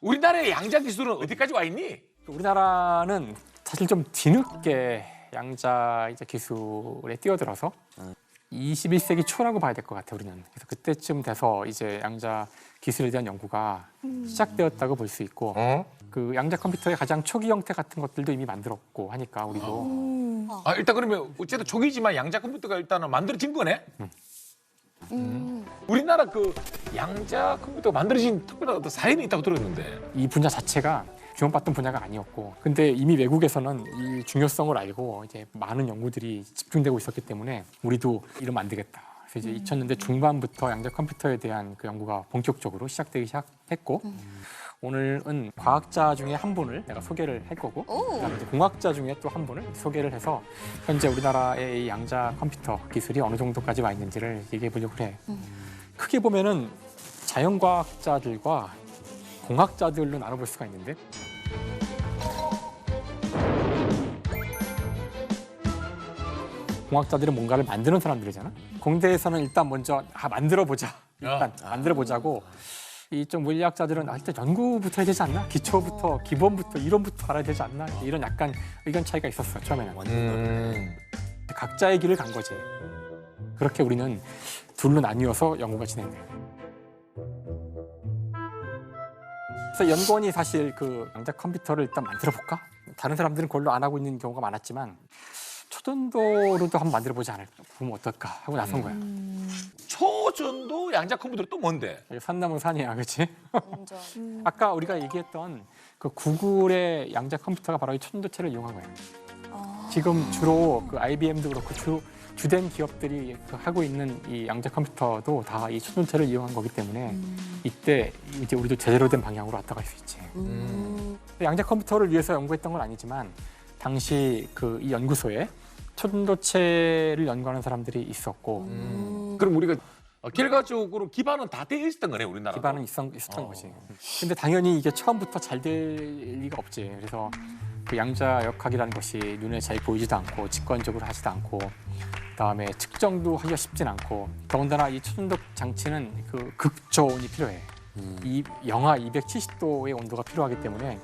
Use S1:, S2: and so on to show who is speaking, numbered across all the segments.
S1: 우리나라의 양자 기술은 어디까지 와 있니?
S2: 우리나라는 사실 좀 뒤늦게 양자 이제 기술에 뛰어들어서 21세기 초라고 봐야 될 것 같아요, 우리는. 그래서 그때쯤 돼서 이제 양자 기술에 대한 연구가 시작되었다고 볼 수 있고 그 양자 컴퓨터의 가장 초기 형태 같은 것들도 이미 만들었고 하니까 우리도
S1: 아, 일단 그러면 어쨌든 초기지만 양자 컴퓨터가 일단은 만들어진 거네? 우리나라 그 양자 컴퓨터가 만들어진 특별한 어떤 사연이 있다고 들었는데.
S2: 이 분야 자체가 주목받던 분야가 아니었고 근데 이미 외국에서는 이 중요성을 알고 이제 많은 연구들이 집중되고 있었기 때문에 우리도 이러면 안 되겠다. 그래서 이제 2000년대 중반부터 양자 컴퓨터에 대한 그 연구가 본격적으로 시작되기 시작했고 오늘은 과학자 중에 한 분을 내가 소개를 할 거고 그다음에 이제 공학자 중에 또 한 분을 소개를 해서 현재 우리나라의 이 양자 컴퓨터 기술이 어느 정도까지 와 있는지를 얘기해 보려고 해. 크게 보면은 자연과학자들과 공학자들로 나눠볼 수가 있는데 공학자들은 뭔가를 만드는 사람들이잖아. 공대에서는 일단 먼저 만들어보자. 일단 만들어보자고 이 좀 물리학자들은 일단 연구부터 해야 되지 않나? 기초부터 기본부터 이론부터 알아야 되지 않나? 이런 약간 의견 차이가 있었어 처음에는. 각자의 길을 간 거지. 그렇게 우리는 둘로 나뉘어서 연구가 진행돼. 그래서 연구원이 사실 그 양자 컴퓨터를 일단 만들어 볼까? 다른 사람들은 그걸로 안 하고 있는 경우가 많았지만 초전도로도 한번 만들어 보지 않을까? 보면 어떨까? 하고 나선 거야.
S1: 초전도 양자 컴퓨터 또 뭔데?
S2: 산나무 산이야, 그렇지?
S3: 완전.
S2: 아까 우리가 얘기했던 그 구글의 양자 컴퓨터가 바로 이 초전도체를 이용한 거예요. 지금 주로 그 IBM도 그렇고 주된 기업들이 그 하고 있는 이 양자 컴퓨터도 다 이 초전도체를 이용한 거기 때문에 이때 이제 우리도 제대로 된 방향으로 왔다 갈 수 있지. 양자 컴퓨터를 위해서 연구했던 건 아니지만 당시 그 이 연구소에 초전도체를 연구하는 사람들이 있었고
S1: 그럼 우리가 결과적으로 기반은 다 돼 있었던 거네, 우리나라.
S2: 기반은 있었던 거지. 근데 당연히 이게 처음부터 잘 될 리가 없지. 그래서 그 양자역학이라는 것이 눈에 잘 보이지도 않고 직관적으로 하지도 않고 그다음에 측정도 하기가 쉽진 않고 더군다나 이 초전도 장치는 그 극저온이 필요해. 이 영하 270도의 온도가 필요하기 때문에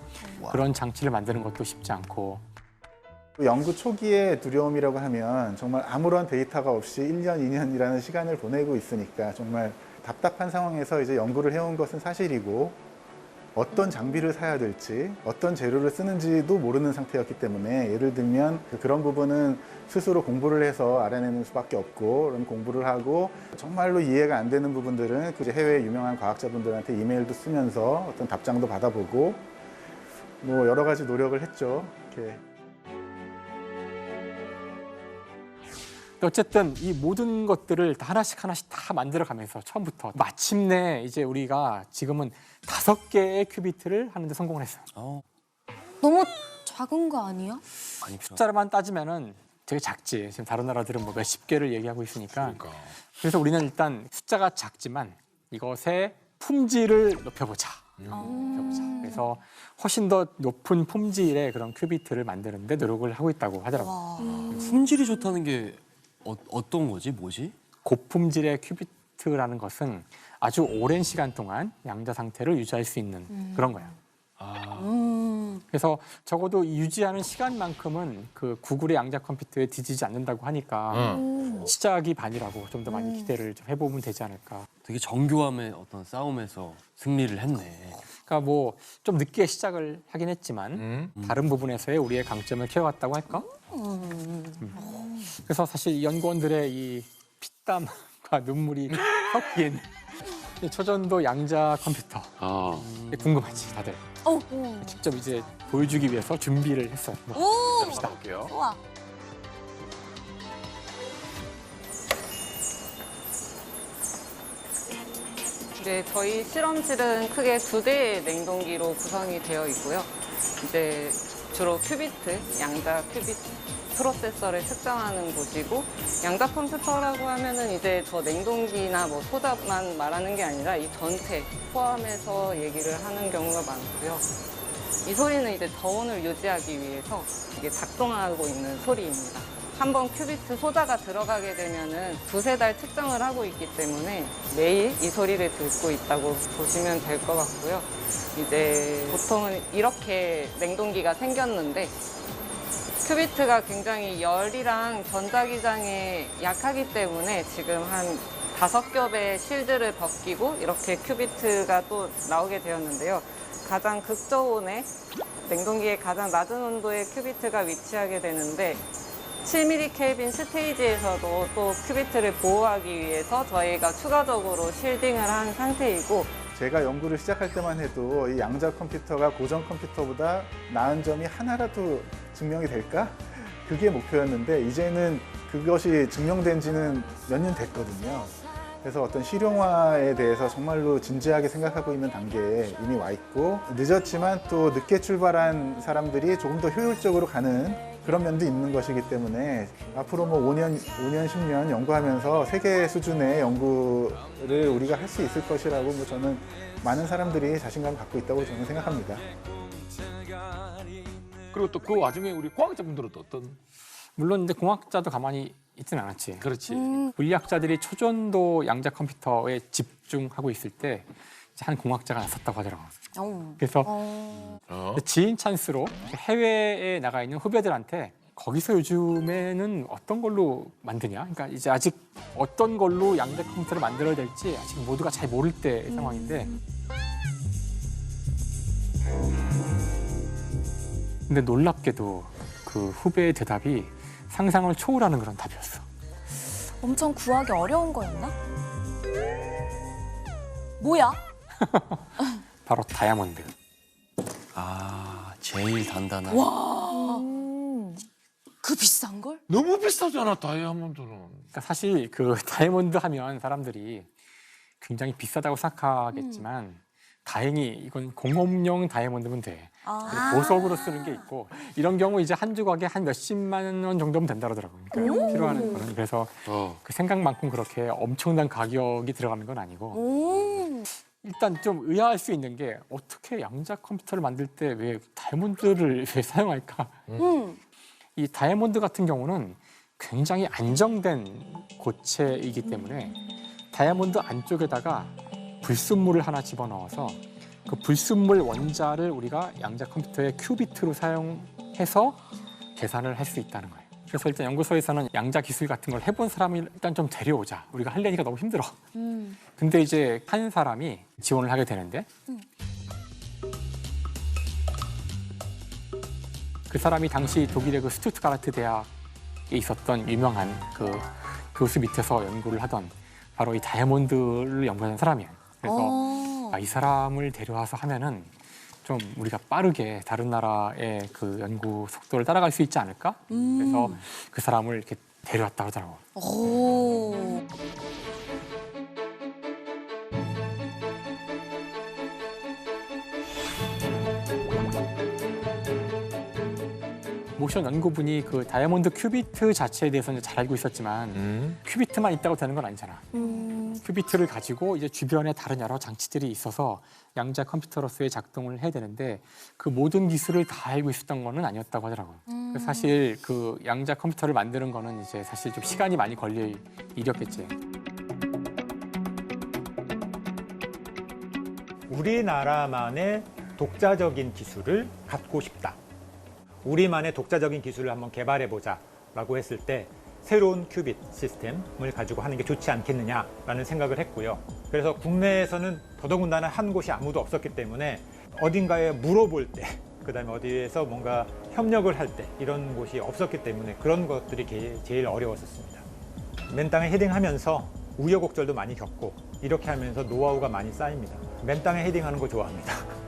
S2: 그런 장치를 만드는 것도 쉽지 않고
S4: 연구 초기의 두려움이라고 하면 정말 아무런 데이터가 없이 1년, 2년이라는 시간을 보내고 있으니까 정말 답답한 상황에서 이제 연구를 해온 것은 사실이고 어떤 장비를 사야 될지, 어떤 재료를 쓰는지도 모르는 상태였기 때문에 예를 들면 그런 부분은 스스로 공부를 해서 알아내는 수밖에 없고 그런 공부를 하고 정말로 이해가 안 되는 부분들은 그 해외 유명한 과학자분들한테 이메일도 쓰면서 어떤 답장도 받아보고 뭐 여러 가지 노력을 했죠. 이렇게.
S2: 어쨌든 이 모든 것들을 다 하나씩 다 만들어가면서 처음부터 마침내 이제 우리가 지금은 5개의 큐비트를 하는데 성공을 했어요.
S3: 너무 작은 거 아니야?
S2: 숫자로만 따지면은 되게 작지. 지금 다른 나라들은 뭐 몇십 개를 얘기하고 있으니까.
S1: 그러니까.
S2: 그래서 우리는 일단 숫자가 작지만 이것의 품질을 높여보자. 그래서 훨씬 더 높은 품질의 그런 큐비트를 만드는데 노력을 하고 있다고 하더라고요.
S5: 품질이 좋다는 게 어떤 거지? 뭐지?
S2: 고품질의 큐비트라는 것은 아주 오랜 시간 동안 양자 상태를 유지할 수 있는 그런 거예요. 그래서 적어도 이 유지하는 시간만큼은 그 구글의 양자 컴퓨터에 뒤지지 않는다고 하니까 시작이 반이라고 좀 더 많이 기대를 좀 해보면 되지 않을까.
S5: 되게 정교함의 어떤 싸움에서 승리를 했네.
S2: 그러니까 뭐 좀 늦게 시작을 하긴 했지만 다른 부분에서의 우리의 강점을 키워갔다고 할까? 그래서 사실 이 연구원들의 이 피땀과 눈물이 섞인 이 초전도 양자 컴퓨터 궁금하지 다들? 직접 이제 보여주기 위해서 준비를 했어요.
S3: 오!
S2: 봅시다.
S1: 볼게요.
S3: 우와.
S6: 이제 저희 실험실은 크게 2대의 냉동기로 구성이 되어 있고요. 이제 주로 큐비트, 양자 큐비트 프로세서를 측정하는 곳이고 양자 컴퓨터라고 하면은 이제 저 냉동기나 뭐 소자만 말하는 게 아니라 이 전체 포함해서 얘기를 하는 경우가 많고요. 이 소리는 이제 저온을 유지하기 위해서 이게 작동하고 있는 소리입니다. 한번 큐비트 소자가 들어가게 되면은 2-3달 측정을 하고 있기 때문에 매일 이 소리를 듣고 있다고 보시면 될 것 같고요. 이제 보통은 이렇게 냉동기가 생겼는데 큐비트가 굉장히 열이랑 전자기장에 약하기 때문에 지금 한 5겹의 실드를 벗기고 이렇게 큐비트가 또 나오게 되었는데요. 가장 극저온의 냉동기의 가장 낮은 온도의 큐비트가 위치하게 되는데 7mm 켈빈 스테이지에서도 또 큐비트를 보호하기 위해서 저희가 추가적으로 실딩을 한 상태이고
S4: 제가 연구를 시작할 때만 해도 이 양자 컴퓨터가 고전 컴퓨터보다 나은 점이 하나라도 증명이 될까? 그게 목표였는데 이제는 그것이 증명된 지는 몇 년 됐거든요. 그래서 어떤 실용화에 대해서 정말로 진지하게 생각하고 있는 단계에 이미 와 있고 늦었지만 또 늦게 출발한 사람들이 조금 더 효율적으로 가는 그런 면도 있는 것이기 때문에 앞으로 뭐 5년, 10년 연구하면서 세계 수준의 연구를 우리가 할 수 있을 것이라고 뭐 저는 많은 사람들이 자신감을 갖고 있다고 저는 생각합니다.
S1: 그리고 또 그 와중에 우리 과학자분들은 또 어떤
S2: 물론 근데 공학자도 가만히 있지는 않았지.
S1: 그렇지.
S2: 물리학자들이 초전도 양자 컴퓨터에 집중하고 있을 때 이제 한 공학자가 나섰다고 하더라고요. 그래서 지인 찬스로 해외에 나가 있는 후배들한테 거기서 요즘에는 어떤 걸로 만드냐? 그러니까 이제 아직 어떤 걸로 양자 컴퓨터를 만들어야 될지 아직 모두가 잘 모를 때 상황인데 근데 놀랍게도 그 후배의 대답이 상상을 초월하는 그런 답이었어.
S3: 엄청 구하기 어려운 거였나? 뭐야?
S2: 바로 다이아몬드.
S5: 아, 제일 단단한.
S3: 그 비싼 걸?
S1: 너무 비싸잖아 다이아몬드는.
S2: 그러니까 사실 그 다이아몬드 하면 사람들이 굉장히 비싸다고 생각하겠지만 다행히 이건 공업용 다이아몬드면 돼. 보석으로 쓰는 게 있고 이런 경우 이제 한 조각에 한 몇십만 원 정도면 된다 그러더라고요. 그러니까 필요한 거는 그래서 그 생각만큼 그렇게 엄청난 가격이 들어가는 건 아니고 일단 좀 의아할 수 있는 게 어떻게 양자 컴퓨터를 만들 때 왜 다이아몬드를 왜 사용할까? 이 다이아몬드 같은 경우는 굉장히 안정된 고체이기 때문에 다이아몬드 안쪽에다가 불순물을 하나 집어넣어서 그 불순물 원자를 우리가 양자 컴퓨터의 큐비트로 사용해서 계산을 할 수 있다는 거예요. 그래서 일단 연구소에서는 양자 기술 같은 걸 해본 사람이 일단 좀 데려오자. 우리가 하려니까 너무 힘들어. 근데 이제 한 사람이 지원을 하게 되는데 그 사람이 당시 독일의 그 스투트가르트 대학에 있었던 유명한 그 교수 밑에서 연구를 하던 바로 이 다이아몬드를 연구하는 사람이에요. 그래서 이 사람을 데려와서 하면은 좀 우리가 빠르게 다른 나라의 그 연구 속도를 따라갈 수 있지 않을까? 그래서 그 사람을 이렇게 데려왔다 하더라고.
S3: 오.
S2: 모션 연구분이 그 다이아몬드 큐비트 자체에 대해서는 잘 알고 있었지만 큐비트만 있다고 되는 건 아니잖아. 큐비트를 가지고 이제 주변에 다른 여러 장치들이 있어서 양자 컴퓨터로서의 작동을 해야 되는데 그 모든 기술을 다 알고 있었던 거는 아니었다고 하더라고요. 그래서 사실 그 양자 컴퓨터를 만드는 거는 이제 사실 좀 시간이 많이 걸릴 일이었겠지.
S7: 우리나라만의 독자적인 기술을 갖고 싶다. 우리만의 독자적인 기술을 한번 개발해보자라고 했을 때 새로운 큐빗 시스템을 가지고 하는 게 좋지 않겠느냐라는 생각을 했고요. 그래서 국내에서는 더더군다나 한 곳이 아무도 없었기 때문에 어딘가에 물어볼 때, 그다음에 어디에서 뭔가 협력을 할 때 이런 곳이 없었기 때문에 그런 것들이 제일 어려웠었습니다. 맨 땅에 헤딩하면서 우여곡절도 많이 겪고 이렇게 하면서 노하우가 많이 쌓입니다. 맨 땅에 헤딩하는 거 좋아합니다.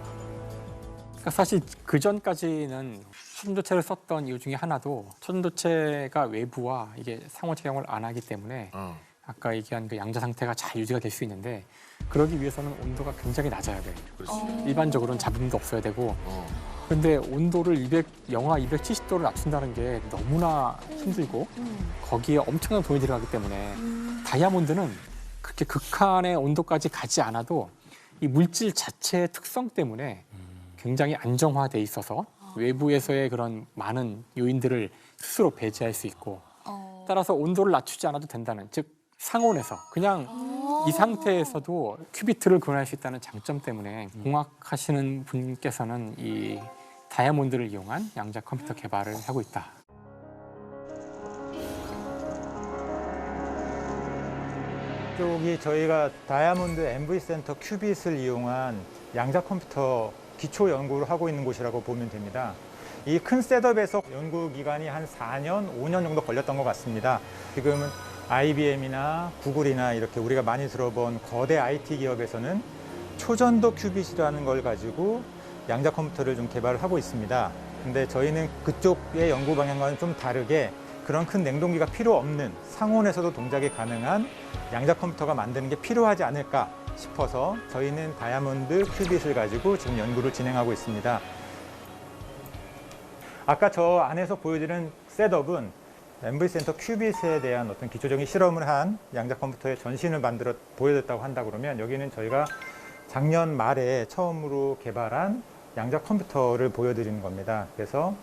S2: 그러니까 사실 그 전까지는 초전도체를 썼던 이유 중에 하나도 초전도체가 외부와 이게 상호작용을 안 하기 때문에 아까 얘기한 그 양자 상태가 잘 유지가 될 수 있는데 그러기 위해서는 온도가 굉장히 낮아야 돼요. 일반적으로는 잡음도 없어야 되고 근데 온도를 영하 270도를 낮춘다는 게 너무나 힘들고 거기에 엄청난 돈이 들어가기 때문에 다이아몬드는 그렇게 극한의 온도까지 가지 않아도 이 물질 자체의 특성 때문에 굉장히 안정화돼 있어서 외부에서의 그런 많은 요인들을 스스로 배제할 수 있고 따라서 온도를 낮추지 않아도 된다는, 즉 상온에서 그냥 이 상태에서도 큐비트를 구현할 수 있다는 장점 때문에 공학하시는 분께서는 이 다이아몬드를 이용한 양자 컴퓨터 개발을 하고 있다.
S7: 이쪽이 저희가 다이아몬드 MV 센터 큐빗을 이용한 양자 컴퓨터 기초 연구를 하고 있는 곳이라고 보면 됩니다. 이 큰 셋업에서 연구 기간이 한 4년, 5년 정도 걸렸던 것 같습니다. 지금은 IBM이나 구글이나 이렇게 우리가 많이 들어본 거대 IT 기업에서는 초전도 큐빗이라는 걸 가지고 양자 컴퓨터를 좀 개발을 하고 있습니다. 근데 저희는 그쪽의 연구 방향과는 좀 다르게 그런 큰 냉동기가 필요 없는 상온에서도 동작이 가능한 양자 컴퓨터가 만드는 게 필요하지 않을까 싶어서 저희는 다이아몬드 큐빗을 가지고 지금 연구를 진행하고 있습니다. 아까 저 안에서 보여드린 셋업은 MV 센터 큐빗에 대한 어떤 기초적인 실험을 한 양자 컴퓨터의 전신을 만들어 보여줬다고 한다 그러면, 여기는 저희가 작년 말에 처음으로 개발한 양자 컴퓨터를 보여드리는 겁니다. 그래서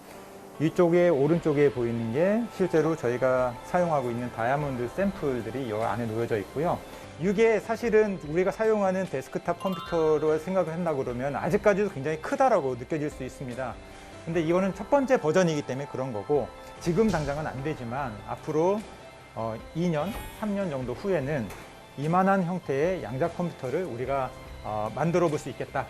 S7: 이쪽에 오른쪽에 보이는 게 실제로 저희가 사용하고 있는 다이아몬드 샘플들이 이 안에 놓여져 있고요. 이게 사실은 우리가 사용하는 데스크탑 컴퓨터로 생각을 한다 그러면 아직까지도 굉장히 크다라고 느껴질 수 있습니다. 근데 이거는 첫 번째 버전이기 때문에 그런 거고, 지금 당장은 안 되지만 앞으로 2년, 3년 정도 후에는 이만한 형태의 양자 컴퓨터를 우리가 만들어 볼 수 있겠다.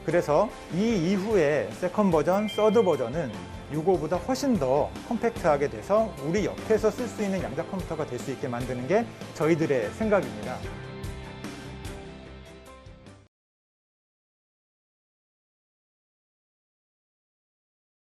S7: 그래서 이 이후에 세컨 버전, 서드 버전은 이거보다 훨씬 더 컴팩트하게 돼서 우리 옆에서 쓸 수 있는 양자 컴퓨터가 될 수 있게 만드는 게 저희들의 생각입니다.